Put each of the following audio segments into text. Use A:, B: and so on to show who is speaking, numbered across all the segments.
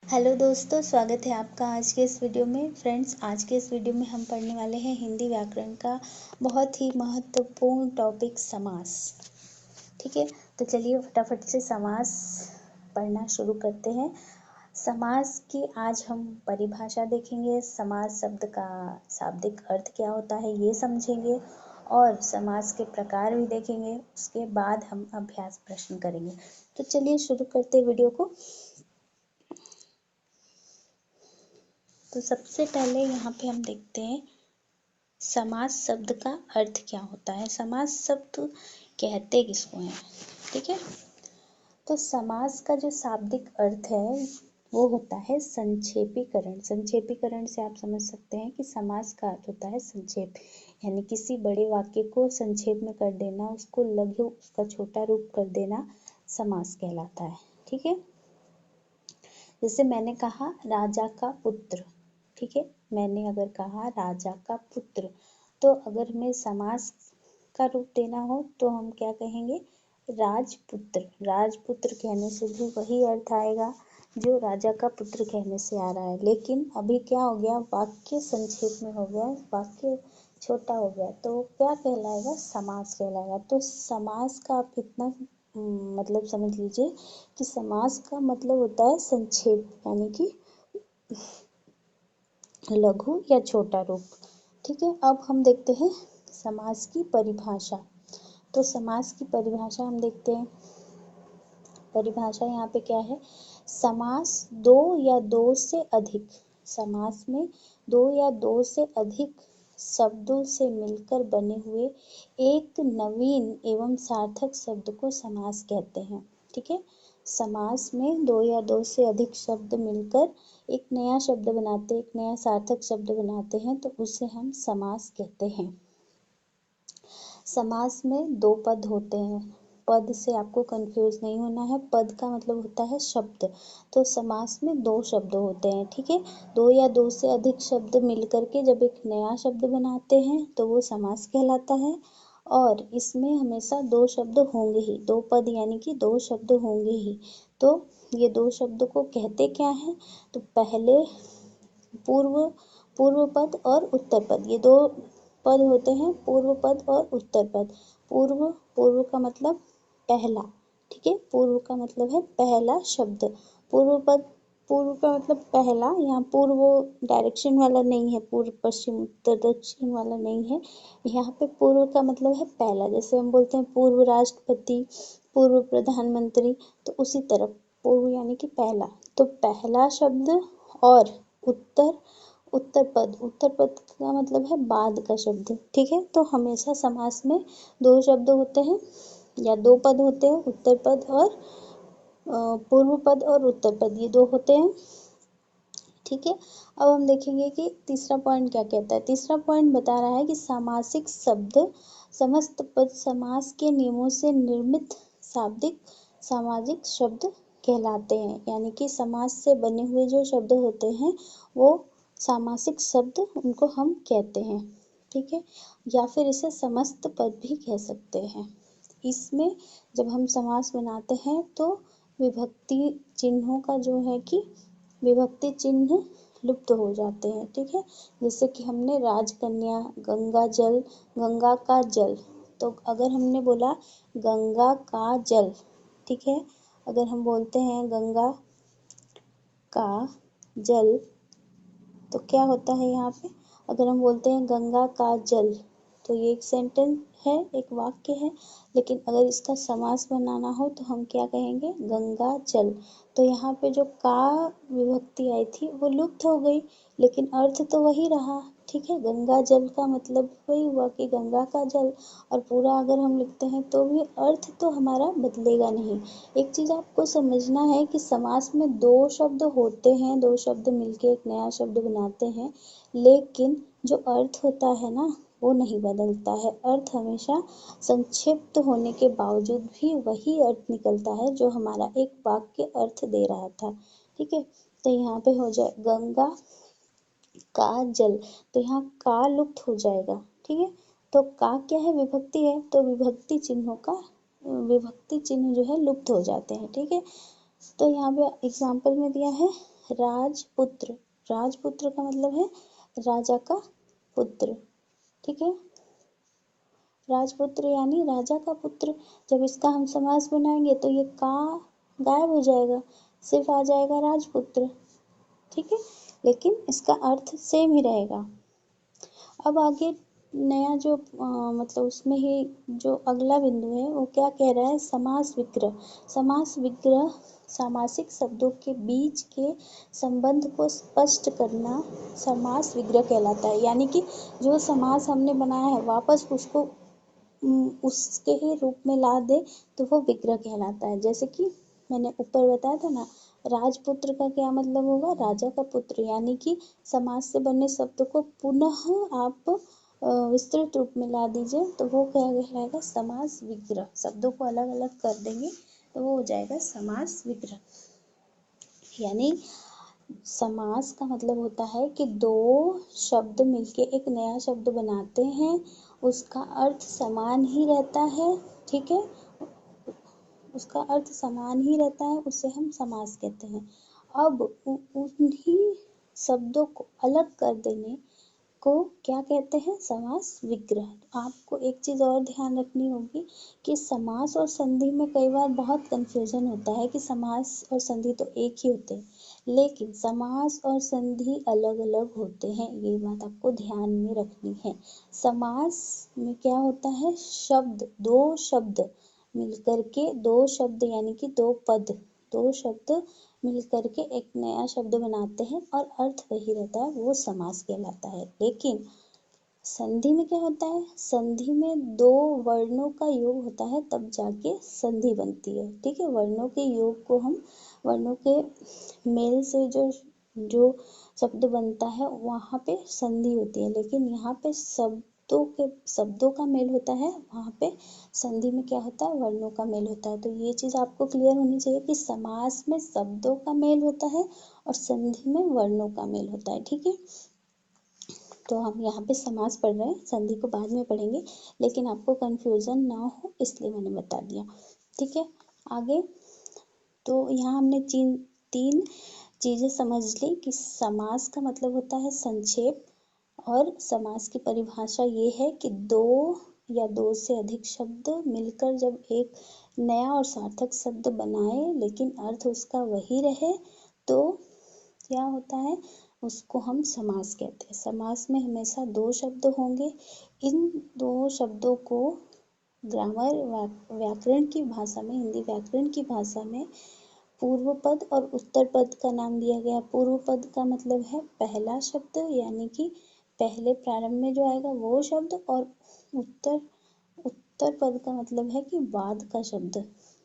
A: Hello दोस्तों, स्वागत है आपका आज के इस वीडियो में। फ्रेंड्स, आज के इस वीडियो में हम पढ़ने वाले हैं हिंदी व्याकरण का बहुत ही महत्वपूर्ण टॉपिक समास। ठीक है, तो चलिए फटाफट से समास पढ़ना शुरू करते हैं। समास की आज हम परिभाषा देखेंगे, समास शब्द का शाब्दिक अर्थ क्या होता है ये समझेंगे और समास के प्रकार भी देखेंगे। उसके बाद हम अभ्यास प्रश्न करेंगे। तो चलिए शुरू करते हैं वीडियो को। तो सबसे पहले यहाँ पे हम देखते हैं समास शब्द का अर्थ क्या होता है। समास शब्द कहते किसको हैं, ठीक है। तो समास का जो शाब्दिक अर्थ है वो होता है संक्षेपीकरण। संक्षेपीकरण से आप समझ सकते हैं कि समास का अर्थ होता है संक्षेप, यानी किसी बड़े वाक्य को संक्षेप में कर देना, उसको लघु, उसका छोटा रूप कर देना समास कहलाता है, ठीक है। जैसे मैंने कहा राजा का पुत्र, ठीक है। मैंने अगर कहा राजा का पुत्र, तो अगर हमें समास का रूप देना हो तो हम क्या कहेंगे, राजपुत्र। राजपुत्र कहने से भी वही अर्थ आएगा जो राजा का पुत्र कहने से आ रहा है। लेकिन अभी क्या हो गया, वाक्य संक्षेप में हो गया, वाक्य छोटा हो गया, तो क्या कहलाएगा, समास कहलाएगा। तो समास का आप इतना मतलब समझ लीजिए कि समास का मतलब होता है संक्षेप, यानी कि लघु या छोटा रूप, ठीक है। अब हम देखते हैं समास की परिभाषा। तो समास की परिभाषा हम देखते हैं। परिभाषा यहाँ पे क्या है, समास दो या दो से अधिक, समास में दो या दो से अधिक शब्दों से मिलकर बने हुए एक नवीन एवं सार्थक शब्द को समास कहते हैं, ठीक है। समास में दो या दो से अधिक शब्द मिलकर एक नया शब्द बनाते, एक नया सार्थक शब्द बनाते हैं, तो उसे हम समास कहते हैं। समास में दो पद होते हैं। पद से आपको कंफ्यूज नहीं होना है, पद का मतलब होता है शब्द। तो समास में दो शब्द होते हैं, ठीक है। दो या दो से अधिक शब्द मिलकर के जब एक नया शब्द बनाते हैं तो वो समास कहलाता है। और इसमें हमेशा दो शब्द होंगे ही, दो पद यानी कि दो शब्द होंगे ही। तो ये दो शब्द को कहते क्या हैं, तो पहले पूर्व पद और उत्तर पद, ये दो पद होते हैं, पूर्व पद और उत्तर पद। पूर्व का मतलब पहला, ठीक है। पूर्व का मतलब है पहला शब्द। पूर्व का मतलब पहला, यहाँ पूर्व डायरेक्शन वाला नहीं है, पूर्व पश्चिम उत्तर दक्षिण वाला नहीं है। यहाँ पे पूर्व का मतलब है पहला, जैसे हम बोलते हैं पूर्व राष्ट्रपति, पूर्व प्रधानमंत्री, तो उसी तरह पूर्व यानी कि पहला। तो पहला शब्द और उत्तर पद का मतलब है बाद का शब्द, ठीक है। तो हमेशा समास में दो शब्द होते हैं या दो पद होते हैं, उत्तर पद और पूर्व पद और उत्तर पद, ये दो होते हैं, ठीक है। अब हम देखेंगे कि तीसरा पॉइंट क्या कहता है। तीसरा पॉइंट बता रहा है कि सामासिक शब्द समस्त पद समास के नियमों से निर्मित शाब्दिक सामाजिक शब्द कहलाते हैं, यानी कि समास से बने हुए जो शब्द होते हैं वो सामासिक शब्द, उनको हम कहते हैं, ठीक है। या फिर इसे समस्त पद भी कह सकते हैं। इसमें जब हम समास बनाते हैं तो विभक्ति चिन्हों का जो है कि विभक्ति चिन्ह लुप्त हो जाते हैं, ठीक है। जैसे कि हमने राजकन्या, गंगा जल, गंगा का जल, तो अगर हमने बोला गंगा का जल, ठीक है, अगर हम बोलते हैं गंगा का जल, तो क्या होता है यहाँ पे, अगर हम बोलते हैं गंगा का जल, तो ये एक सेंटेंस है, एक वाक्य है। लेकिन अगर इसका समास बनाना हो तो हम क्या कहेंगे, गंगा जल। तो यहाँ पे जो का विभक्ति आई थी वो लुप्त हो गई, लेकिन अर्थ तो वही रहा, ठीक है। गंगा जल का मतलब वही हुआ कि गंगा का जल, और पूरा अगर हम लिखते हैं तो भी अर्थ तो हमारा बदलेगा नहीं। एक चीज़ आपको समझना है कि समास में दो शब्द होते हैं, दो शब्द मिलके एक नया शब्द बनाते हैं, लेकिन जो अर्थ होता है ना वो नहीं बदलता है। अर्थ हमेशा संक्षिप्त होने के बावजूद भी वही अर्थ निकलता है जो हमारा एक वाक्य अर्थ दे रहा था, ठीक है। तो यहाँ पे हो जाए गंगा का जल, तो यहाँ का लुप्त हो जाएगा, ठीक है। तो का क्या है, विभक्ति है, तो विभक्ति चिन्ह जो है लुप्त हो जाते हैं, ठीक है। तो यहाँ पे एग्जाम्पल में दिया है राजपुत्र, राजपुत्र का मतलब है राजा का पुत्र, ठीक है। राजपुत्र यानी राजा का पुत्र। जब इसका हम समास बनाएंगे तो ये का गायब हो जाएगा, सिर्फ आ जाएगा राजपुत्र, ठीक है। लेकिन इसका अर्थ सेम ही रहेगा। अब आगे नया जो मतलब उसमें ही जो अगला बिंदु है वो क्या कह रहा है, समास विग्रह। समास विग्रह सामासिक शब्दों के बीच के संबंध को स्पष्ट करना समास विग्रह कहलाता है। यानी कि जो समास हमने बनाया है वापस उसको उसके ही रूप में ला दे तो वो विग्रह कहलाता है। जैसे कि मैंने ऊपर बताया था ना, राजपुत्र का क्या मतलब होगा, राजा का पुत्र। यानी कि समास से बने शब्द को पुनः आप विस्तृत रूप में ला दीजिए तो वो क्या कहलाएगा, समास विग्रह। शब्दों को अलग अलग कर देंगे तो वो हो जाएगा समास विग्रह। यानी समास का मतलब होता है कि दो शब्द मिलके एक नया शब्द बनाते हैं, उसका अर्थ समान ही रहता है, ठीक है। उसका अर्थ समान ही रहता है, उसे हम समास कहते हैं। अब उन्हीं शब्दों को अलग कर देने को क्या कहते हैं, समास विग्रह। आपको एक चीज़ और ध्यान रखनी होगी कि समास और संधि में कई बार बहुत कंफ्यूजन होता है कि समास और संधि तो एक ही होते हैं, लेकिन समास और संधि अलग अलग होते हैं, ये बात आपको ध्यान में रखनी है। समास में क्या होता है, शब्द, दो शब्द मिलकर के, दो शब्द यानी कि दो पद, दो शब्द मिलकर के एक नया शब्द बनाते हैं और अर्थ वही रहता है, वो समास कहलाता है। लेकिन संधि में क्या होता है, संधि में दो वर्णों का योग होता है तब जाके संधि बनती है, ठीक है। वर्णों के योग को हम, वर्णों के मेल से जो जो शब्द बनता है वहाँ पे संधि होती है, लेकिन यहाँ पे शब्दों का मेल होता है, वहाँ पे संधि में क्या होता है, वर्णों का मेल होता है। तो ये चीज़ आपको क्लियर होनी चाहिए कि समास में शब्दों का मेल होता है और संधि में वर्णों का मेल होता है, ठीक है। तो हम यहाँ पे समास पढ़ रहे हैं, संधि को बाद में पढ़ेंगे, लेकिन आपको कंफ्यूजन ना हो इसलिए मैंने बता दिया, ठीक है। आगे तो यहाँ हमने तीन चीज़ें समझ ली कि समास का मतलब होता है संक्षेप, और समास की परिभाषा ये है कि दो या दो से अधिक शब्द मिलकर जब एक नया और सार्थक शब्द बनाए लेकिन अर्थ उसका वही रहे तो क्या होता है, उसको हम समास कहते हैं। समास में हमेशा दो शब्द होंगे। इन दो शब्दों को ग्रामर व्याकरण की भाषा में, हिंदी व्याकरण की भाषा में पूर्व पद और उत्तर पद का नाम दिया गया। पूर्व पद का मतलब है पहला शब्द, यानी कि पहले प्रारंभ में जो आएगा वो शब्द, और उत्तर पद का मतलब है कि बाद का शब्द,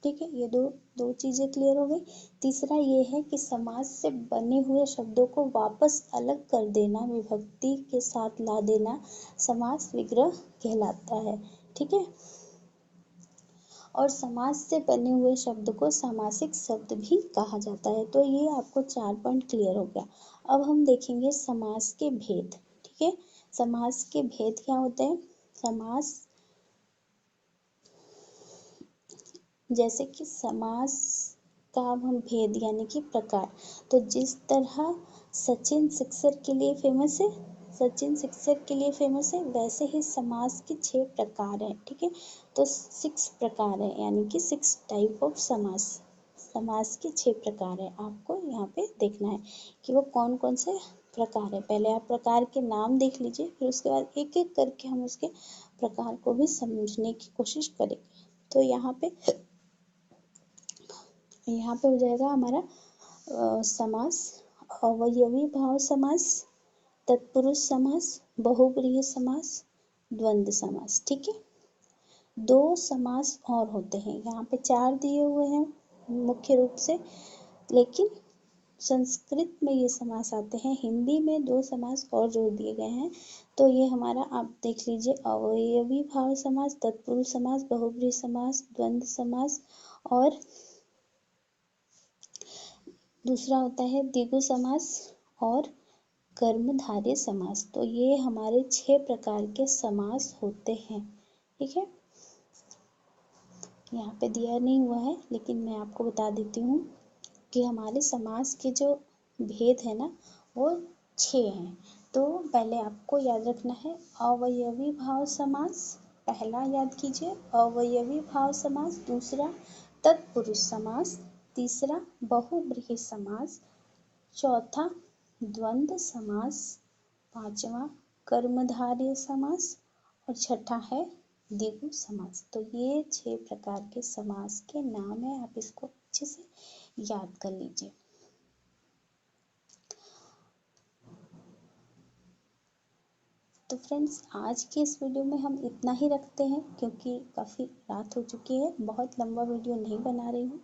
A: ठीक है। ये दो चीजें क्लियर हो गई। तीसरा ये है कि समास से बने हुए शब्दों को वापस अलग कर देना, विभक्ति के साथ ला देना समास विग्रह कहलाता है, ठीक है। और समास से बने हुए शब्द को सामासिक शब्द भी कहा जाता है। तो ये आपको 4 पॉइंट क्लियर हो गया। अब हम देखेंगे समास के भेद, ठीक है। समास के भेद क्या होते हैं, समास, जैसे कि समास का अब हम भेद यानी कि प्रकार, तो जिस तरह सचिन शिक्षक के लिए फेमस है, सचिन शिक्षक के लिए फेमस है, वैसे ही समास के 6 प्रकार हैं, ठीक है। तो 6 प्रकार है, यानी कि 6 टाइप ऑफ समास, समास के 6 प्रकार है। आपको यहाँ पे देखना है कि वो कौन कौन से प्रकार है। पहले आप प्रकार के नाम देख लीजिए, फिर उसके बाद एक एक करके हम उसके प्रकार को भी समझने की कोशिश करेंगे। तो यहाँ पे हो जाएगा हमारा समास, अवयवी भाव समास, तत्पुरुष समास, बहुब्रीहि समास, द्वंद्व समास, ठीक है। 2 समास और होते हैं, यहाँ पे 4 दिए हुए हैं मुख्य रूप से, लेकिन संस्कृत में ये समास आते हैं। हिंदी में 2 समास और जोड़ दिए गए हैं। तो ये हमारा आप देख लीजिए, अवयवी भाव समास, तत्पुरुष समास, बहुब्रीहि समास, द्वंद्व समास, और दूसरा होता है द्विगु समास और कर्मधारय समास। तो ये हमारे 6 प्रकार के समास होते हैं, ठीक है। यहाँ पे दिया नहीं हुआ है, लेकिन मैं आपको बता देती हूँ कि हमारे समास के जो भेद है ना वो 6 हैं। तो पहले आपको याद रखना है अवयवी भाव समास, पहला याद कीजिए अवयवी भाव समास, दूसरा तत्पुरुष समास, तीसरा बहुब्रीहि समास, चौथा द्वंद्व समास, पांचवा कर्मधारय समास और छठा है द्विगु समास। तो ये 6 प्रकार के समास के नाम है, आप इसको अच्छे से याद कर लीजिए। तो फ्रेंड्स आज के इस वीडियो में हम इतना ही रखते हैं, क्योंकि काफ़ी रात हो चुकी है, बहुत लंबा वीडियो नहीं बना रही हूँ।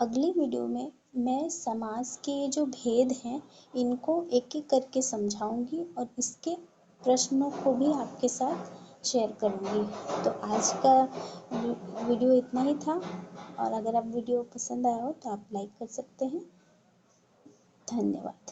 A: अगली वीडियो में मैं समास के ये जो भेद हैं इनको एक एक करके समझाऊंगी और इसके प्रश्नों को भी आपके साथ शेयर करूंगी। तो आज का वीडियो इतना ही था, और अगर आप वीडियो पसंद आया हो तो आप लाइक कर सकते हैं। धन्यवाद।